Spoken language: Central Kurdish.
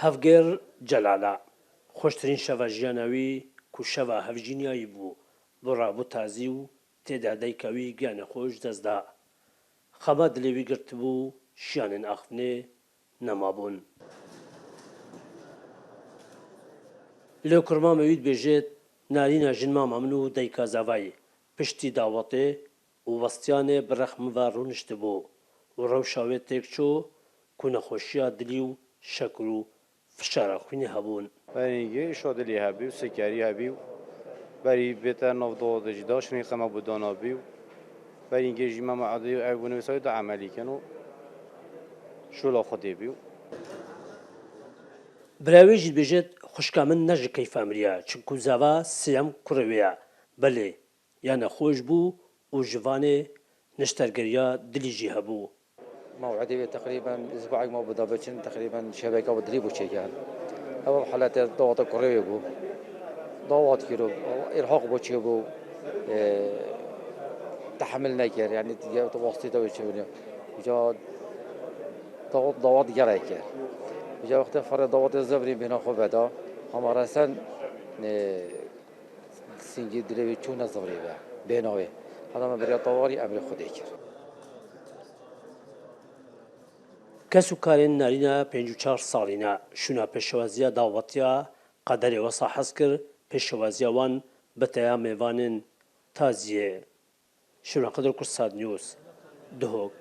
هەڤگێر جەلالە خۆشترین شەڤە ژیانەوی کو شەڤە هەڤژینیایی بوو بۆ ڕابوو تازی و تێدا دایکەوی گیانە خۆش دەستدا خەمە دلێوی گرتبوو شیانن ئاخفنێ نەمابوون لێو کورما مەوید بێژێت نارینە ژنما مەمن و دایکە زەڤای پشتی داوەتێ و وەستیانێ بڕەخمڤە ڕوونشتبوو و ڕەوشاوێ تێکچۆ کو نەخۆشیە دلی و شەکر و فشارە خوێنێ هەبوون بەرینگە شادلی هەبی و سەکاری هەبی و بەری بێتە ناودۆدەجی داشنی خەمە بۆ دانابی و بەرینگە ژیمەمە عادی و ئەوبوونەوەسەوەی دا عەمەلیکەن و شوڵە خودێبی و براوێژی بێژێت خوشکا من نەژ کەیفەمریە چونکو زەڤە سێم کوڕەوەیە بەلێ یانە خۆش بوو و ژڤانێ نشتەرگەریە دلیژی هەبوو موعدي تقريبا اسبوع ما بدا بچن تقريبا شبكه ودري بوشي كان اول حالات ضغط قريب بو ضغط كيلو ارهاق بوشي بو تحملنا كير يعني توسطي تو شنو جا ضغط جراي كير جا وقت فرق ضغط الزبري بين خو بدا هم راسن سنجي دري چون الزبري بينوي هذا ما بري طواري امر خدي كير کەس و کارێن نارینە 54 ساڵینە شوونە پێشەوازیە داوەتیە قەدەرێ وەسا حەز کرد پێشەوازیەوان بەتەیا میێوانن تازیێ شوونە قەدر کورساد نیوز دهۆک